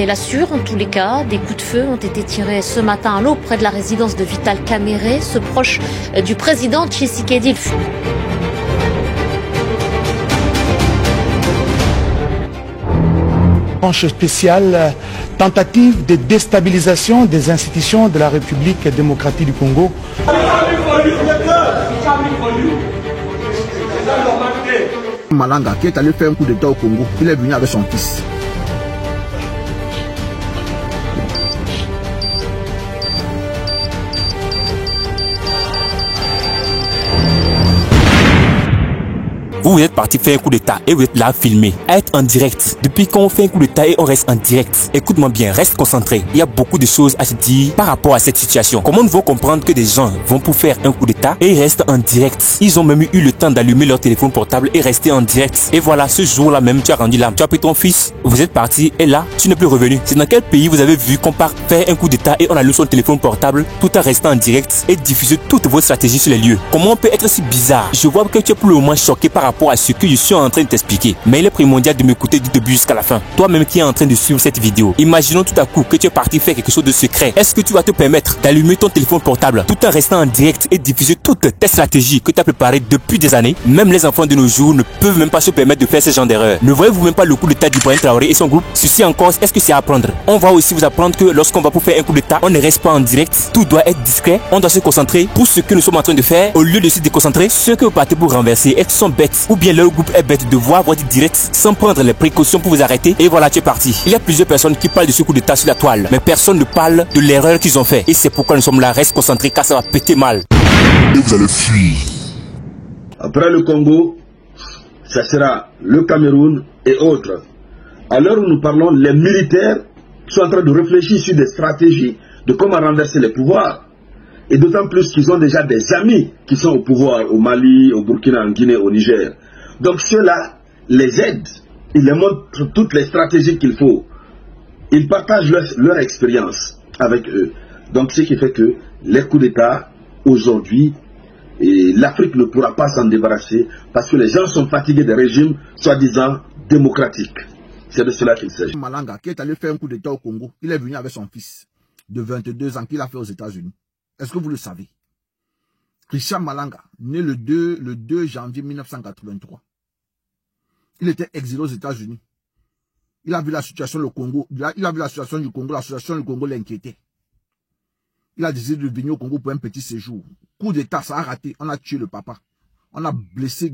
l'armée l'assure. En tous les cas, des coups de feu ont été tirés ce matin à l'aube près de la résidence de Vital Kamerhe, ce proche du président Tshisekedi. Branche spéciale, tentative de déstabilisation des institutions de la République démocratique du Congo. Malanga qui est allé faire un coup d'état au Congo, il est venu avec son fils. Vous êtes parti faire un coup d'état et vous êtes là filmé, à être en direct. Depuis qu'on fait un coup d'état et on reste en direct, écoute-moi bien, reste concentré. Il y a beaucoup de choses à se dire par rapport à cette situation. Comment nous devons comprendre que des gens vont pour faire un coup d'état et ils restent en direct? Ils ont même eu le temps d'allumer leur téléphone portable et rester en direct. Et voilà, ce jour-là même, tu as rendu l'âme. Tu as pris ton fils, vous êtes parti et là, tu n'es plus revenu. C'est dans quel pays vous avez vu qu'on part faire un coup d'état et on allume son téléphone portable tout en restant en direct et diffuser toutes vos stratégies sur les lieux? Comment on peut être si bizarre? Je vois que tu es pour le moment choqué par rapport à ce que je suis en train de t'expliquer. Mais il est primordial de m'écouter du début jusqu'à la fin. Toi-même qui es en train de suivre cette vidéo, imaginons tout à coup que tu es parti faire quelque chose de secret. Est-ce que tu vas te permettre d'allumer ton téléphone portable tout en restant en direct et diffuser toutes tes stratégies que tu as préparées depuis des années? Même les enfants de nos jours ne peuvent même pas se permettre de faire ce genre d'erreur. Ne voyez-vous même pas le coup d'état d'Ibrahim Traoré et son groupe? Ceci encore, est-ce que c'est à apprendre? On va aussi vous apprendre que lorsqu'on va pour faire un coup d'état, on ne reste pas en direct. Tout doit être discret. On doit se concentrer pour ce que nous sommes en train de faire. Au lieu de se déconcentrer, ceux que vous partez pour renverser, est-ce qu'ils sont bêtes? Ou bien leur groupe est bête de voir votre direct sans prendre les précautions pour vous arrêter? Et voilà, tu es parti. Il y a plusieurs personnes qui parlent de ce coup d'état sur la toile, mais personne ne parle de l'erreur qu'ils ont fait. Et c'est pourquoi nous sommes là. Reste concentré car ça va péter mal. Et vous allez fuir. Après le Congo, ça sera le Cameroun et autres. À l'heure où nous parlons, les militaires sont en train de réfléchir sur des stratégies de comment renverser les pouvoirs. Et d'autant plus qu'ils ont déjà des amis qui sont au pouvoir au Mali, au Burkina, en Guinée, au Niger. Donc ceux-là les aident. Ils leur montrent toutes les stratégies qu'il faut. Ils partagent leur expérience avec eux. Donc ce qui fait que les coups d'État, aujourd'hui, l'Afrique ne pourra pas s'en débarrasser parce que les gens sont fatigués des régimes soi-disant démocratiques. C'est de cela qu'il s'agit. Malanga qui est allé faire un coup d'état au Congo, il est venu avec son fils de 22 ans qu'il a fait aux États-Unis. Est-ce que vous le savez? Christian Malanga, né le 2 janvier 1983. Il était exilé aux États-Unis. Il a vu la situation du Congo. Il a vu la situation du Congo. La situation du Congo l'inquiétait. Il a décidé de venir au Congo pour un petit séjour. Coup d'état, ça a raté. On a tué le papa. On a blessé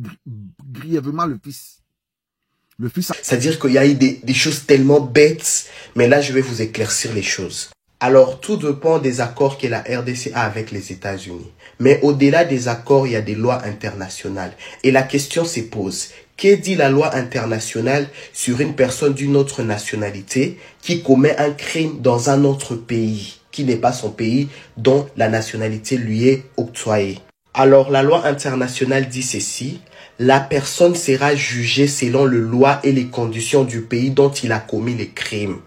grièvement le fils. Le fils. C'est-à-dire qu'il y a eu des choses tellement bêtes. Mais là, je vais vous éclaircir les choses. Alors, tout dépend des accords que la RDC a avec les États-Unis. Mais au-delà des accords, il y a des lois internationales. Et la question se pose, que dit la loi internationale sur une personne d'une autre nationalité qui commet un crime dans un autre pays, qui n'est pas son pays, dont la nationalité lui est octroyée? Alors, la loi internationale dit ceci, la personne sera jugée selon les lois et les conditions du pays dont il a commis les crimes.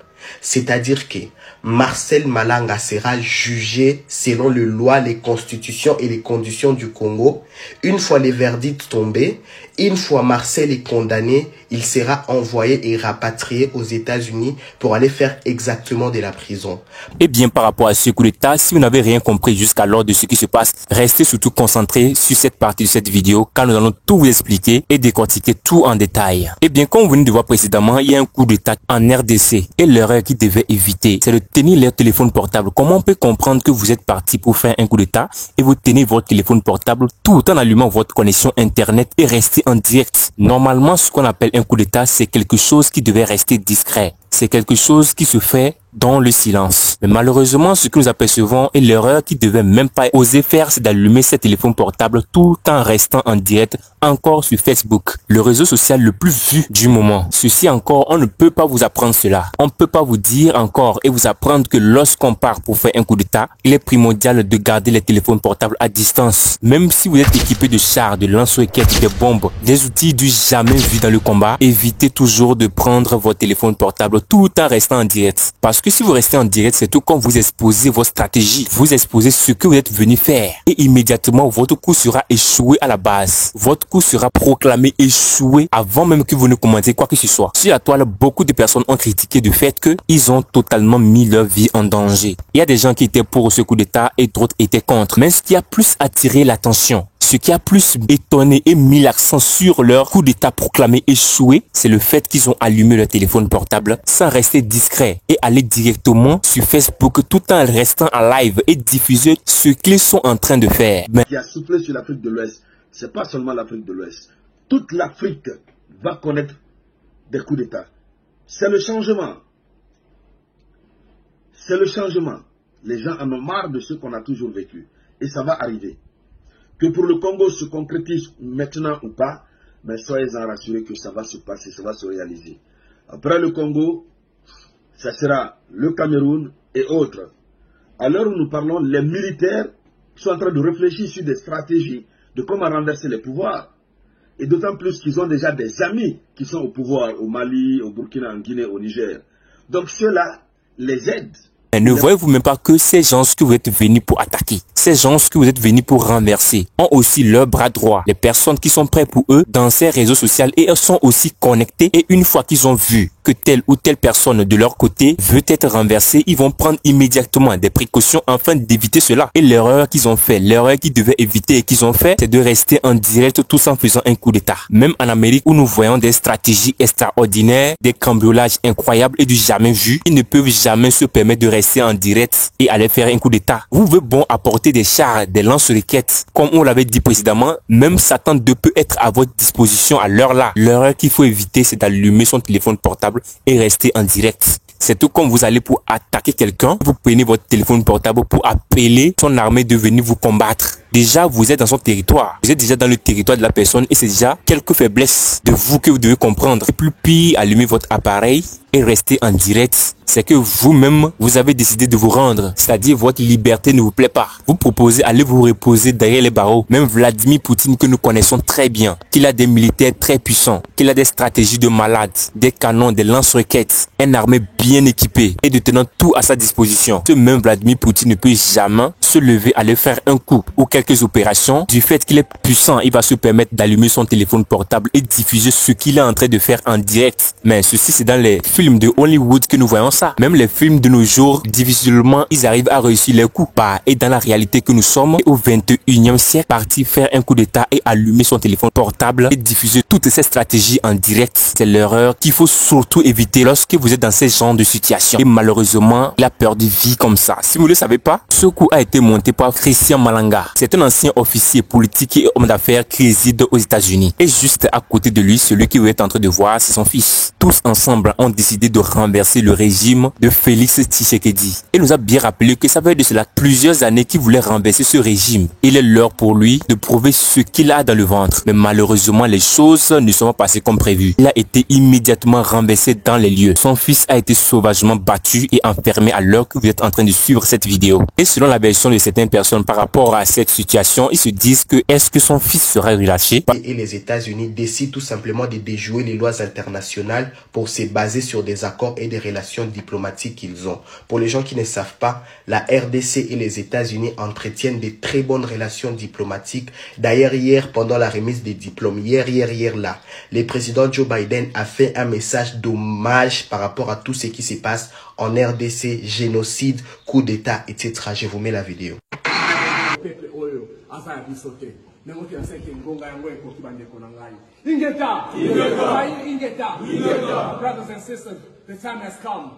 C'est-à-dire que Marcel Malanga sera jugé selon les lois, les constitutions et les conditions du Congo. Une fois les verdicts tombés, une fois Marcel est condamné, il sera envoyé et rapatrié aux États-Unis pour aller faire exactement de la prison. Et bien par rapport à ce coup d'état, si vous n'avez rien compris jusqu'alors de ce qui se passe, restez surtout concentrés sur cette partie de cette vidéo car nous allons tout vous expliquer et décortiquer tout en détail. Et bien comme vous venez de voir précédemment, il y a un coup d'état en RDC et l'erreur qu'ils devaient éviter, c'est de tenir leur téléphone portable. Comment on peut comprendre que vous êtes parti pour faire un coup d'état et vous tenez votre téléphone portable tout en allumant votre connexion internet et rester en direct? Normalement, ce qu'on appelle un coup d'état, c'est quelque chose qui devait rester discret. C'est quelque chose qui se fait dans le silence. Mais malheureusement, ce que nous apercevons et l'erreur qui devait même pas oser faire, c'est d'allumer ses téléphones portables tout en restant en direct encore sur Facebook, le réseau social le plus vu du moment. Ceci encore, on ne peut pas vous apprendre cela. On ne peut pas vous dire encore et vous apprendre que lorsqu'on part pour faire un coup d'état, il est primordial de garder les téléphones portables à distance. Même si vous êtes équipé de chars, de lance-roquettes, de bombes, des outils du jamais vu dans le combat, évitez toujours de prendre votre téléphone portable tout en restant en direct. Parce Parce que si vous restez en direct, c'est tout comme vous exposez vos stratégies, vous exposez ce que vous êtes venu faire. Et immédiatement, votre coup sera échoué à la base. Votre coup sera proclamé échoué avant même que vous ne commentez quoi que ce soit. Sur la toile, beaucoup de personnes ont critiqué du fait qu'ils ont totalement mis leur vie en danger. Il y a des gens qui étaient pour ce coup d'état et d'autres étaient contre. Mais ce qui a plus attiré l'attention, ce qui a plus étonné et mis l'accent sur leur coup d'état proclamé échoué, c'est le fait qu'ils ont allumé leur téléphone portable sans rester discret et aller directement sur Facebook tout en restant en live et diffuser ce qu'ils sont en train de faire. Mais qui a soufflé sur l'Afrique de l'Ouest, c'est pas seulement l'Afrique de l'Ouest. Toute l'Afrique va connaître des coups d'état. C'est le changement. C'est le changement. Les gens en ont marre de ce qu'on a toujours vécu. Et ça va arriver. Que pour le Congo se concrétise maintenant ou pas, mais soyez-en rassurés que ça va se passer, ça va se réaliser. Après le Congo, ça sera le Cameroun et autres. À l'heure où nous parlons, les militaires sont en train de réfléchir sur des stratégies de comment renverser les pouvoirs. Et d'autant plus qu'ils ont déjà des amis qui sont au pouvoir au Mali, au Burkina, en Guinée, au Niger. Donc ceux-là les aident. Mais ne voyez-vous même pas que ces gens que vous êtes venus pour attaquer, ces gens que vous êtes venus pour renverser, ont aussi leur bras droit. Les personnes qui sont prêtes pour eux dans ces réseaux sociaux et elles sont aussi connectées. Et une fois qu'ils ont vu que telle ou telle personne de leur côté veut être renversée, ils vont prendre immédiatement des précautions afin d'éviter cela. Et l'erreur qu'ils ont fait, l'erreur qu'ils devaient éviter et qu'ils ont fait, c'est de rester en direct tout en faisant un coup d'état. Même en Amérique où nous voyons des stratégies extraordinaires, des cambriolages incroyables et du jamais vu, ils ne peuvent jamais se permettre de rester en direct et aller faire un coup d'état. Vous pouvez bon apporter des chars, des lance-roquettes. Comme on l'avait dit précédemment, même Satan 2 peut être à votre disposition à l'heure là. L'erreur qu'il faut éviter, c'est d'allumer son téléphone portable et rester en direct. C'est tout comme vous allez pour attaquer quelqu'un, vous prenez votre téléphone portable pour appeler son armée de venir vous combattre. Déjà, vous êtes dans son territoire. Vous êtes déjà dans le territoire de la personne et c'est déjà quelques faiblesses de vous que vous devez comprendre. Et plus pire, allumez votre appareil et restez en direct. C'est que vous-même, vous avez décidé de vous rendre. C'est-à-dire, votre liberté ne vous plaît pas. Vous proposez d'aller vous reposer derrière les barreaux. Même Vladimir Poutine, que nous connaissons très bien, qu'il a des militaires très puissants, qu'il a des stratégies de malades, des canons, des lance-roquettes, une armée bien équipée et de tenant tout à sa disposition. Ce même Vladimir Poutine ne peut jamais se lever, aller faire un coup ou quelques opérations. Du fait qu'il est puissant, il va se permettre d'allumer son téléphone portable et diffuser ce qu'il est en train de faire en direct. Mais ceci, c'est dans les films de Hollywood que nous voyons ça. Même les films de nos jours, difficilement, ils arrivent à réussir les coups. Et dans la réalité que nous sommes, au 21e siècle, partir faire un coup d'état et allumer son téléphone portable et diffuser toutes ces stratégies en direct, c'est l'erreur qu'il faut surtout éviter lorsque vous êtes dans ces genres de situations. Et malheureusement, il a perdu vie comme ça. Si vous ne le savez pas, ce coup a été monté par Christian Malanga. C'est un ancien officier politique et homme d'affaires qui réside aux États-Unis. Et juste à côté de lui, celui que vous êtes en train de voir, c'est son fils. Tous ensemble ont décidé de renverser le régime de Félix Tshisekedi. Il nous a bien rappelé que ça fait de cela plusieurs années qu'il voulait renverser ce régime. Il est l'heure pour lui de prouver ce qu'il a dans le ventre. Mais malheureusement, les choses ne sont pas passées comme prévu. Il a été immédiatement renversé dans les lieux. Son fils a été sauvagement battu et enfermé à l'heure que vous êtes en train de suivre cette vidéo. Et selon la version de certaines personnes par rapport à cette situation, ils se disent que est-ce que son fils sera relâché? Et les États-Unis décident tout simplement de déjouer les lois internationales pour se baser sur des accords et des relations diplomatiques qu'ils ont. Pour les gens qui ne savent pas, la RDC et les États-Unis entretiennent de très bonnes relations diplomatiques. D'ailleurs, hier, pendant la remise des diplômes, hier là, le président Joe Biden a fait un message d'hommage par rapport à tout ce qui se passe en RDC, génocide, coup d'État, etc. Je vous mets la vidéo.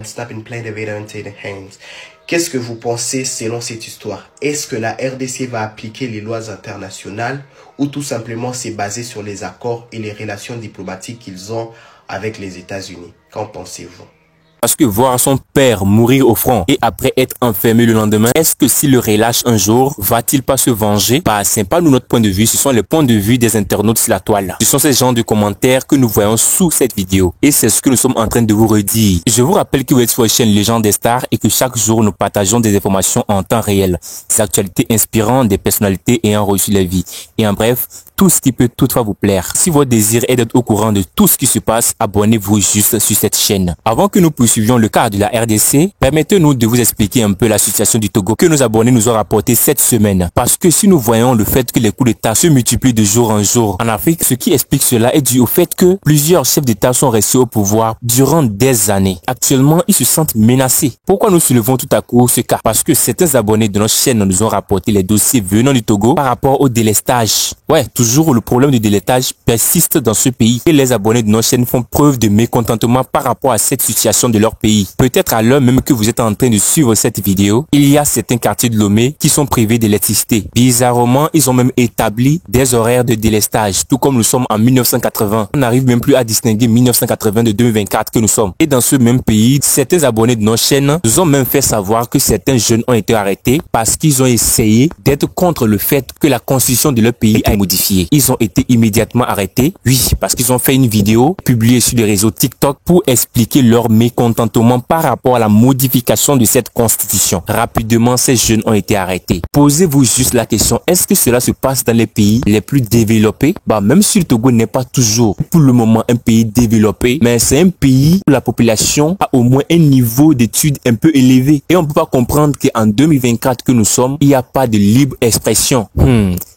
Stop and play the video into the hands. Qu'est-ce que vous pensez selon cette histoire? Est-ce que la RDC va appliquer les lois internationales ou tout simplement c'est basé sur les accords et les relations diplomatiques qu'ils ont avec les États-Unis? Qu'en pensez-vous? Parce que voir son père mourir au front et après être enfermé le lendemain, est-ce que s'il le relâche un jour, va-t-il pas se venger? C'est pas nous notre point de vue, ce sont les points de vue des internautes sur la toile. Ce sont ces genres de commentaires que nous voyons sous cette vidéo. Et c'est ce que nous sommes en train de vous redire. Je vous rappelle que vous êtes sur la chaîne Légende des Stars et que chaque jour nous partageons des informations en temps réel. Des actualités inspirantes, des personnalités ayant reçu la vie. Et en bref, tout ce qui peut toutefois vous plaire. Si votre désir est d'être au courant de tout ce qui se passe, abonnez-vous juste sur cette chaîne. Avant que nous puissions suivions le cas de la RDC, permettez-nous de vous expliquer un peu la situation du Togo que nos abonnés nous ont rapporté cette semaine. Parce que si nous voyons le fait que les coups d'État se multiplient de jour en jour en Afrique, ce qui explique cela est dû au fait que plusieurs chefs d'État sont restés au pouvoir durant des années. Actuellement, ils se sentent menacés. Pourquoi nous soulevons tout à coup ce cas? Parce que certains abonnés de notre chaîne nous ont rapporté les dossiers venant du Togo par rapport au délestage. Ouais, toujours le problème du délestage persiste dans ce pays et les abonnés de notre chaîne font preuve de mécontentement par rapport à cette situation de leur pays. Peut-être à l'heure même que vous êtes en train de suivre cette vidéo, il y a certains quartiers de Lomé qui sont privés d'électricité. Bizarrement, ils ont même établi des horaires de délestage, tout comme nous sommes en 1980. On n'arrive même plus à distinguer 1980 de 2024 que nous sommes. Et dans ce même pays, certains abonnés de nos chaînes nous ont même fait savoir que certains jeunes ont été arrêtés parce qu'ils ont essayé d'être contre le fait que la constitution de leur pays a été modifiée. Ils ont été immédiatement arrêtés, oui, parce qu'ils ont fait une vidéo publiée sur les réseaux TikTok pour expliquer leur mécontentement par rapport à la modification de cette constitution. Rapidement, ces jeunes ont été arrêtés. Posez-vous juste la question, est-ce que cela se passe dans les pays les plus développés? Même si le Togo n'est pas toujours pour le moment un pays développé, mais c'est un pays où la population a au moins un niveau d'études un peu élevé. Et on ne peut pas comprendre qu'en 2024 que nous sommes, il n'y a pas de libre expression.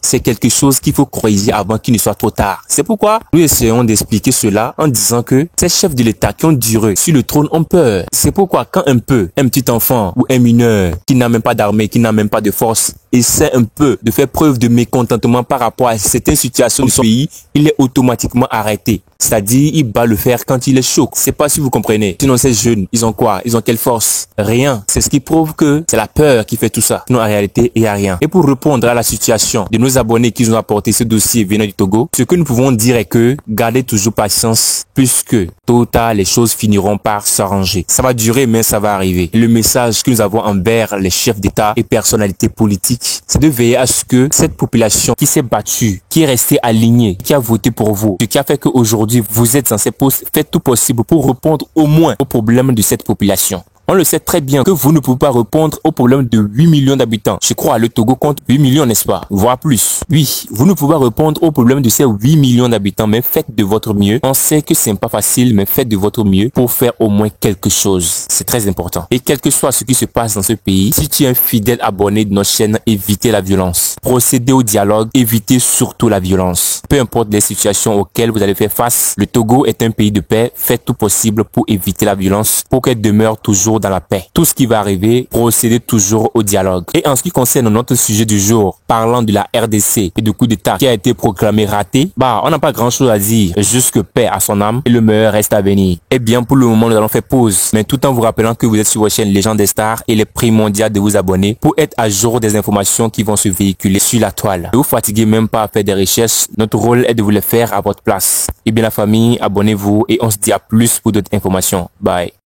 C'est quelque chose qu'il faut corriger avant qu'il ne soit trop tard. C'est pourquoi nous essayons d'expliquer cela en disant que ces chefs de l'État qui ont duré sur le trône ont peur. C'est pourquoi quand un petit enfant ou un mineur qui n'a même pas d'armée, qui n'a même pas de force, essaie un peu de faire preuve de mécontentement par rapport à certaines situations de son pays, il est automatiquement arrêté. C'est-à-dire, il bat le fer quand il est chaud. C'est pas si vous comprenez. Sinon, ces jeunes, ils ont quoi? Ils ont quelle force? Rien. C'est ce qui prouve que c'est la peur qui fait tout ça. Sinon, en réalité, il n'y a rien. Et pour répondre à la situation de nos abonnés qui nous ont apporté ce dossier venant du Togo, ce que nous pouvons dire est que gardez toujours patience puisque tôt ou tard, les choses finiront par s'arranger. Ça va durer, mais ça va arriver. Et le message que nous avons envers les chefs d'État et personnalités politiques, c'est de veiller à ce que cette population qui s'est battue, qui est restée alignée, qui a voté pour vous, ce qui a fait qu'aujourd'hui, vous êtes dans ces postes, faites tout possible pour répondre au moins aux problèmes de cette population. On le sait très bien que vous ne pouvez pas répondre au problème de 8 millions d'habitants. Je crois le Togo compte 8 millions, n'est-ce pas? Voire plus. Oui, vous ne pouvez pas répondre au problème de ces 8 millions d'habitants, mais faites de votre mieux. On sait que c'est pas facile, mais faites de votre mieux pour faire au moins quelque chose. C'est très important. Et quel que soit ce qui se passe dans ce pays, si tu es un fidèle abonné de notre chaîne, évitez la violence. Procédez au dialogue, évitez surtout la violence. Peu importe les situations auxquelles vous allez faire face, le Togo est un pays de paix. Faites tout possible pour éviter la violence, pour qu'elle demeure toujours dans la paix. Tout ce qui va arriver, procédez toujours au dialogue. Et en ce qui concerne notre sujet du jour, parlant de la RDC et du coup d'État qui a été proclamé raté, on n'a pas grand chose à dire, juste que paix à son âme et le meilleur reste à venir. Eh bien, pour le moment, nous allons faire pause, mais tout en vous rappelant que vous êtes sur votre chaîne Légende des Stars et il est primordial de vous abonner pour être à jour des informations qui vont se véhiculer sur la toile. Ne vous fatiguez même pas à faire des recherches, notre rôle est de vous les faire à votre place. Et bien la famille, abonnez-vous et on se dit à plus pour d'autres informations. Bye.